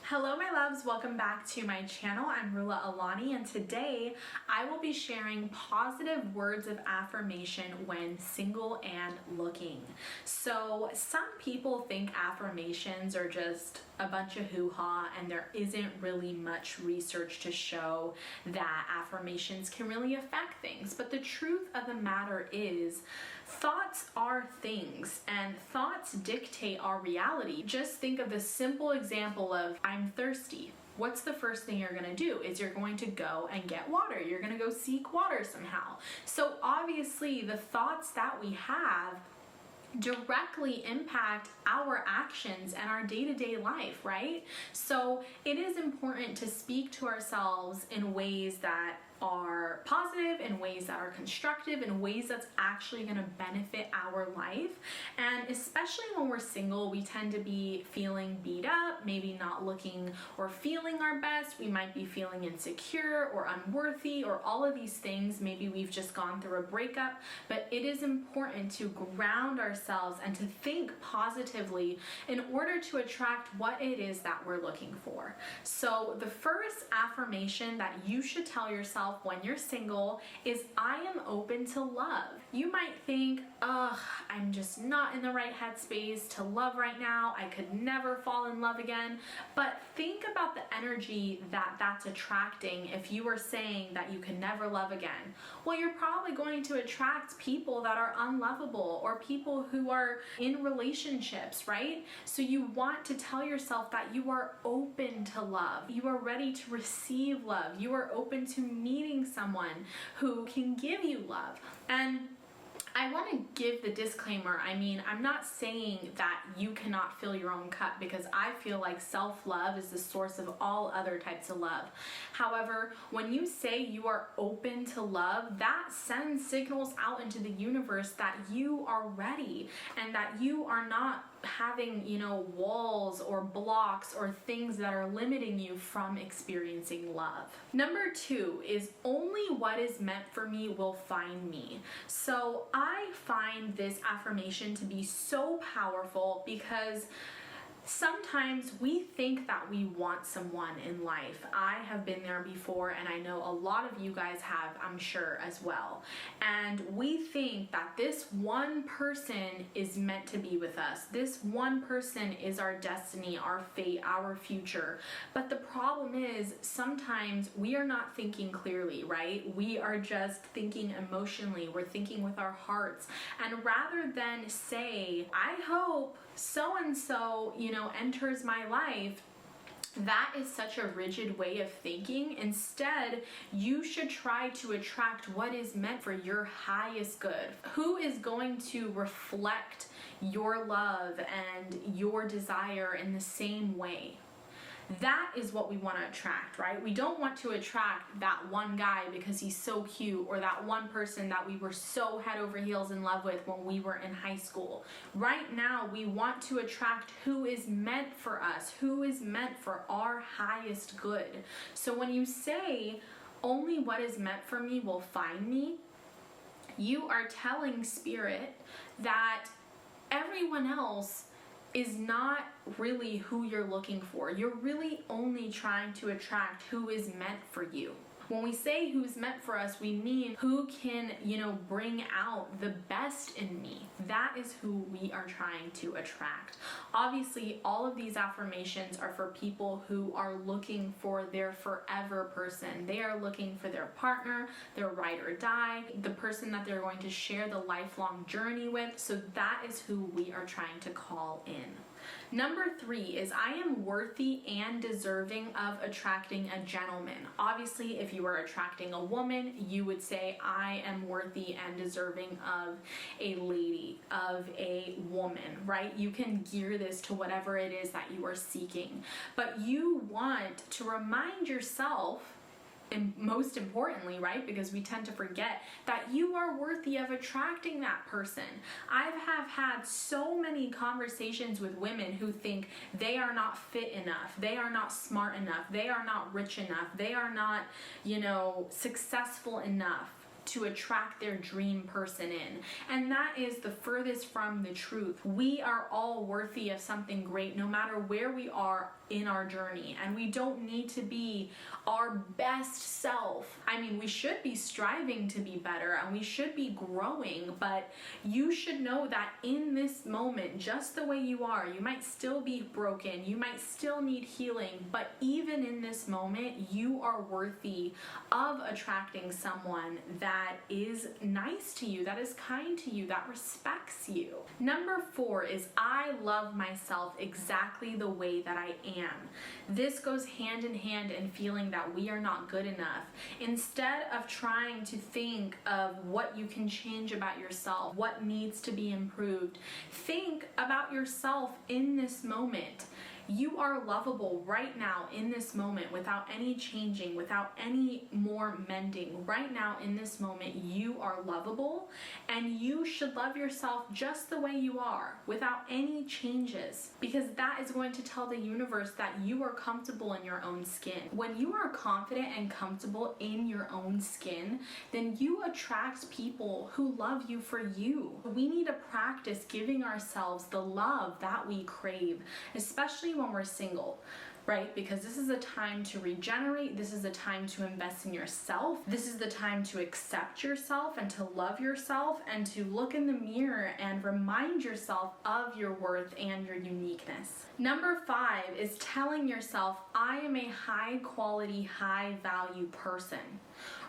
Hello my loves, welcome back to my channel. I'm Rulla Alani, and today I will be sharing positive words of affirmation when single and looking. So some people think affirmations are just a bunch of hoo-ha and there isn't really much research to show that affirmations can really affect things. But the truth of the matter is thoughts are things and thoughts dictate our reality. Just think of the simple example of I'm thirsty. What's the first thing you're gonna do? Is you're going to go and get water. You're gonna go seek water somehow. So obviously the thoughts that we have directly impact our actions and our day-to-day life, right? So it is important to speak to ourselves in ways that are positive, in ways that are constructive, in ways that's actually going to benefit our life. And especially when we're single, we tend to be feeling beat up, maybe not looking or feeling our best. We might be feeling insecure or unworthy or all of these things. Maybe we've just gone through a breakup, but it is important to ground ourselves and to think positively in order to attract what it is that we're looking for. So the first affirmation that you should tell yourself when you're single is I am open to love. You might think, I'm just not in the right headspace to love right now. I could never fall in love again. But think about the energy that that's attracting if you are saying that you can never love again. Well, you're probably going to attract people that are unlovable or people who are in relationships, right? So you want to tell yourself that you are open to love. You are ready to receive love. You are open to meeting someone who can give you love. And I want to give the disclaimer. I mean, I'm not saying that you cannot fill your own cup, because I feel like self-love is the source of all other types of love. However, when you say you are open to love, that sends signals out into the universe that you are ready and that you are not having, walls or blocks or things that are limiting you from experiencing love. Number 2 is only what is meant for me will find me. So I find this affirmation to be so powerful because sometimes we think that we want someone in life. I have been there before, and I know a lot of you guys have, I'm sure, as well. And we think that this one person is meant to be with us. This one person is our destiny, our fate, our future. But the problem is sometimes we are not thinking clearly, right? We are just thinking emotionally. We're thinking with our hearts. And rather than say, I hope so-and-so, enters my life, that is such a rigid way of thinking. Instead, you should try to attract what is meant for your highest good. Who is going to reflect your love and your desire in the same way? That is what we want to attract, right? We don't want to attract that one guy because he's so cute, or that one person that we were so head over heels in love with when we were in high school. Right now, we want to attract who is meant for us, who is meant for our highest good. So when you say, only what is meant for me will find me, you are telling Spirit that everyone else is not really who you're looking for. You're really only trying to attract who is meant for you. When we say who's meant for us, we mean who can, bring out the best in me. That is who we are trying to attract. Obviously, all of these affirmations are for people who are looking for their forever person. They are looking for their partner, their ride or die, the person that they're going to share the lifelong journey with. So that is who we are trying to call in. Number 3 is I am worthy and deserving of attracting a gentleman. Obviously, if you are attracting a woman, you would say I am worthy and deserving of a lady, of a woman, right? You can gear this to whatever it is that you are seeking. But you want to remind yourself, and most importantly, right, because we tend to forget that you are worthy of attracting that person. I have had so many conversations with women who think they are not fit enough, they are not smart enough, they are not rich enough, they are not, successful enough to attract their dream person in. And that is the furthest from the truth. We are all worthy of something great, no matter where we are in our journey, and we don't need to be our best self. I mean, we should be striving to be better and we should be growing, but you should know that in this moment, just the way you are, you might still be broken, you might still need healing, but even in this moment, you are worthy of attracting someone that is nice to you, that is kind to you, that respects you. Number 4 is I love myself exactly the way that I am. This goes hand in hand in feeling that we are not good enough. Instead of trying to think of what you can change about yourself, what needs to be improved, think about yourself in this moment. You are lovable right now in this moment without any changing, without any more mending. Right now in this moment, you are lovable and you should love yourself just the way you are without any changes, because that is going to tell the universe that you are comfortable in your own skin. When you are confident and comfortable in your own skin, then you attract people who love you for you. We need to practice giving ourselves the love that we crave, especially when we're single, right? Because this is a time to regenerate. This is a time to invest in yourself. This is the time to accept yourself and to love yourself and to look in the mirror and remind yourself of your worth and your uniqueness. Number 5 is telling yourself, I am a high quality, high value person.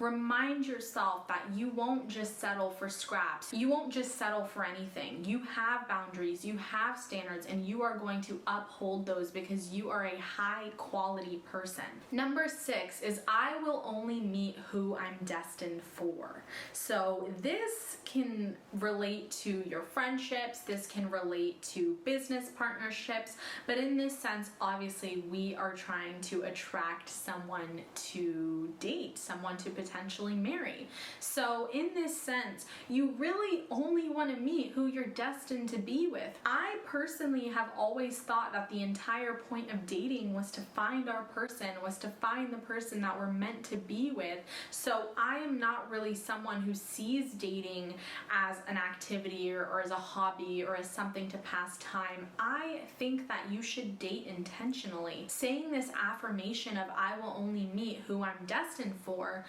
Remind yourself that you won't just settle for scraps. You won't just settle for anything. You have boundaries, you have standards, and you are going to uphold those because you are a high quality person. Number 6 is I will only meet who I'm destined for. So this can relate to your friendships, this can relate to business partnerships, but in this sense, obviously, we are trying to attract someone to date, someone to potentially marry. So in this sense, you really only want to meet who you're destined to be with. I personally have always thought that the entire point of dating was to find our person, was to find the person that we're meant to be with. So I am not really someone who sees dating as an activity or as a hobby or as something to pass time. I think that you should date intentionally. Saying this affirmation of I will only meet who I'm destined for,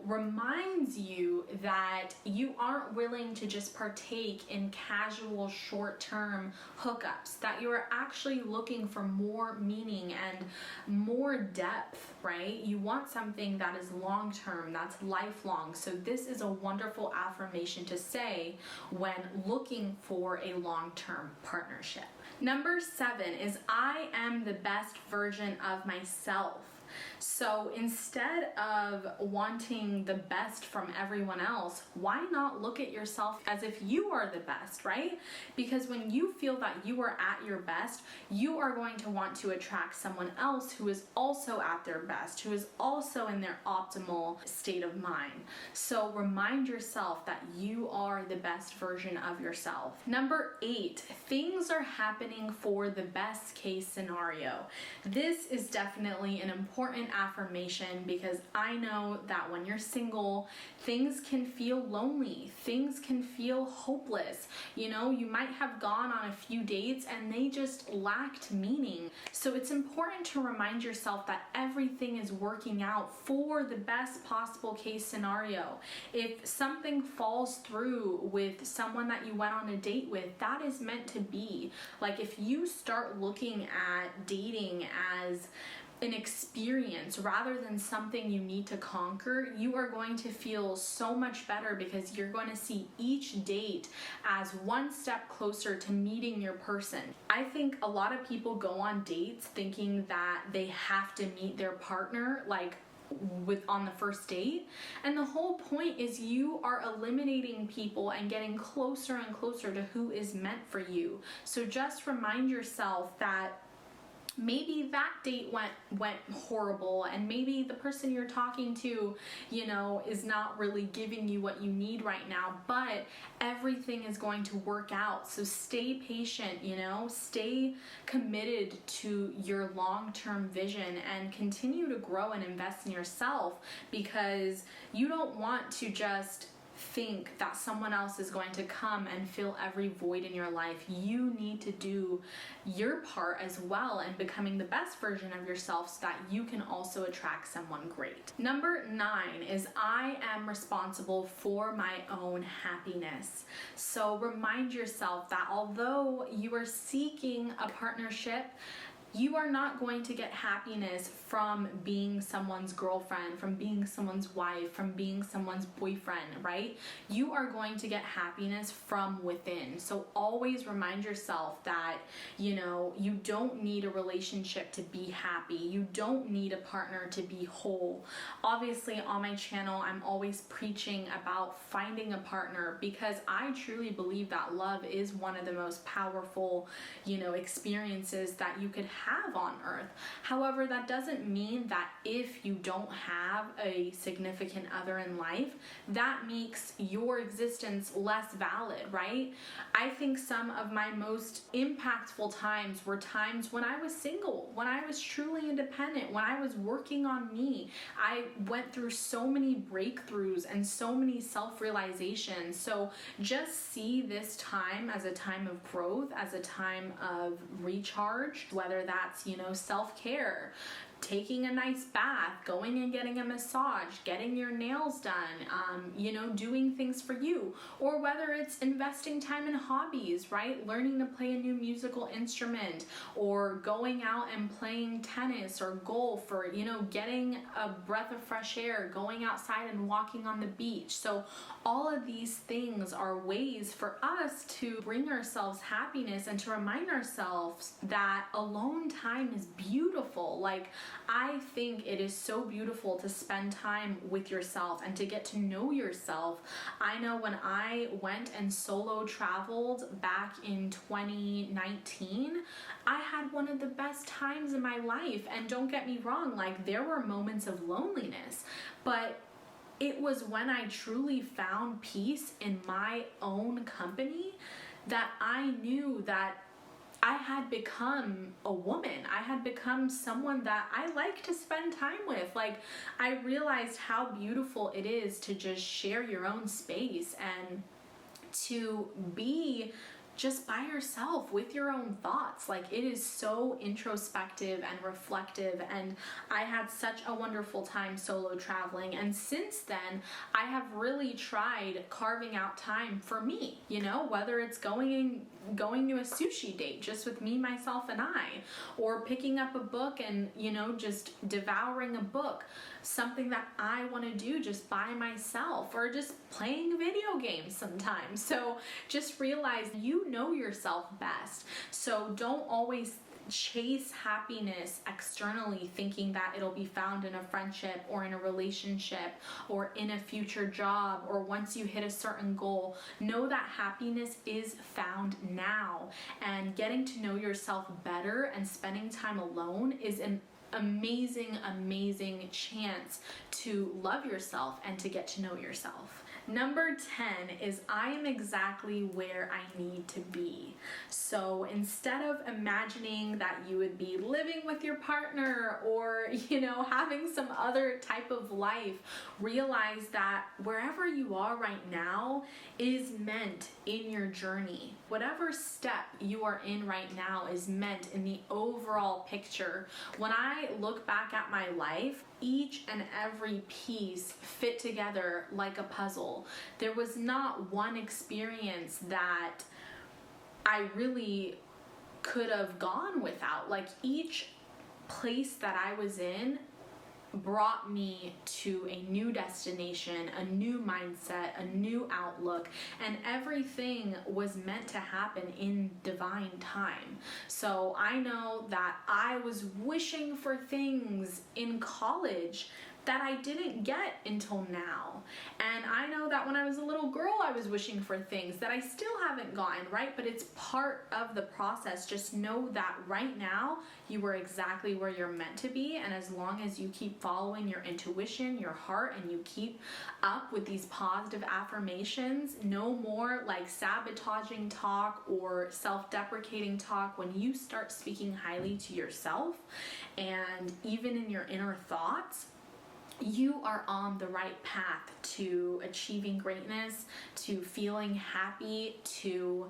reminds you that you aren't willing to just partake in casual short-term hookups, that you're actually looking for more meaning and more depth, right? You want something that is long-term, that's lifelong. So this is a wonderful affirmation to say when looking for a long-term partnership. Number 7 is I am the best version of myself. So instead of wanting the best from everyone else, why not look at yourself as if you are the best, right? Because when you feel that you are at your best, you are going to want to attract someone else who is also at their best, who is also in their optimal state of mind. So remind yourself that you are the best version of yourself. Number 8, things are happening for the best case scenario. This is definitely an important affirmation because I know that when you're single, things can feel lonely, things can feel hopeless. You might have gone on a few dates and they just lacked meaning. So it's important to remind yourself that everything is working out for the best possible case scenario. If something falls through with someone that you went on a date with, that is meant to be. Like if you start looking at dating as an experience rather than something you need to conquer, you are going to feel so much better because you're going to see each date as one step closer to meeting your person. I think a lot of people go on dates thinking that they have to meet their partner on the first date, and the whole point is you are eliminating people and getting closer and closer to who is meant for you. So just remind yourself that maybe that date went horrible, and maybe the person you're talking to, is not really giving you what you need right now, but everything is going to work out. So stay patient, stay committed to your long-term vision and continue to grow and invest in yourself, because you don't want to just think that someone else is going to come and fill every void in your life. You need to do your part as well in becoming the best version of yourself so that you can also attract someone great. Number 9 is I am responsible for my own happiness. So remind yourself that although you are seeking a partnership, you are not going to get happiness from being someone's girlfriend, from being someone's wife, from being someone's boyfriend, right? You are going to get happiness from within. So always remind yourself that, you don't need a relationship to be happy. You don't need a partner to be whole. Obviously, on my channel, I'm always preaching about finding a partner because I truly believe that love is one of the most powerful, experiences that you could have on earth. However, that doesn't mean that if you don't have a significant other in life, that makes your existence less valid, right? I think some of my most impactful times were times when I was single, when I was truly independent, when I was working on me. I went through so many breakthroughs and so many self-realizations. So just see this time as a time of growth, as a time of recharge, whether that's, self-care, taking a nice bath, going and getting a massage, getting your nails done, doing things for you, or whether it's investing time in hobbies, right? Learning to play a new musical instrument, or going out and playing tennis or golf, or, getting a breath of fresh air, going outside and walking on the beach. So all of these things are ways for us to bring ourselves happiness and to remind ourselves that alone time is beautiful. Like, I think it is so beautiful to spend time with yourself and to get to know yourself. I know when I went and solo traveled back in 2019, I had one of the best times in my life. And don't get me wrong, like, there were moments of loneliness, but it was when I truly found peace in my own company that I knew that I had become a woman. I had become someone that I like to spend time with. Like, I realized how beautiful it is to just share your own space and to be just by yourself with your own thoughts. Like, it is so introspective and reflective, and I had such a wonderful time solo traveling. And since then, I have really tried carving out time for me, whether it's going to a sushi date just with me, myself, and I, or picking up a book and, just devouring a book, something that I want to do just by myself, or just playing video games sometimes. So just realize you know yourself best. So don't always chase happiness externally thinking that it'll be found in a friendship or in a relationship or in a future job or once you hit a certain goal. Know that happiness is found now, and getting to know yourself better and spending time alone is an amazing chance to love yourself and to get to know yourself. Number 10 is I am exactly where I need to be. So instead of imagining that you would be living with your partner or, having some other type of life, realize that wherever you are right now is meant in your journey. Whatever step you are in right now is meant in the overall picture. When I look back at my life, each and every piece fit together like a puzzle. There was not one experience that I really could have gone without. Like, each place that I was in brought me to a new destination, a new mindset, a new outlook, and everything was meant to happen in divine time. So I know that I was wishing for things in college that I didn't get until now. And I know that when I was a little girl, I was wishing for things that I still haven't gotten, right? But it's part of the process. Just know that right now, you are exactly where you're meant to be. And as long as you keep following your intuition, your heart, and you keep up with these positive affirmations, no more like sabotaging talk or self-deprecating talk. When you start speaking highly to yourself, and even in your inner thoughts, you are on the right path to achieving greatness, to feeling happy, to,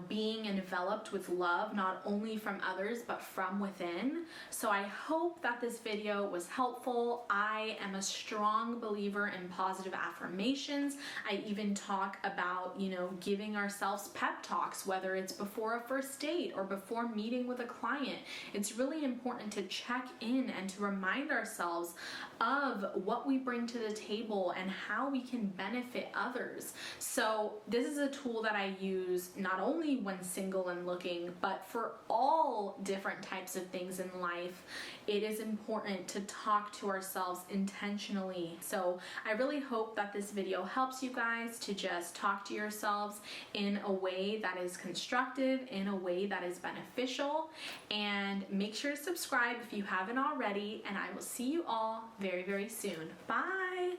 being enveloped with love, not only from others, but from within. So I hope that this video was helpful. I am a strong believer in positive affirmations. I even talk about, giving ourselves pep talks, whether it's before a first date or before meeting with a client. It's really important to check in and to remind ourselves of what we bring to the table and how we can benefit others. So this is a tool that I use not only when single and looking, but for all different types of things in life. It is important to talk to ourselves intentionally. So I really hope that this video helps you guys to just talk to yourselves in a way that is constructive, in a way that is beneficial, and make sure to subscribe if you haven't already, and I will see you all very, very soon. Bye!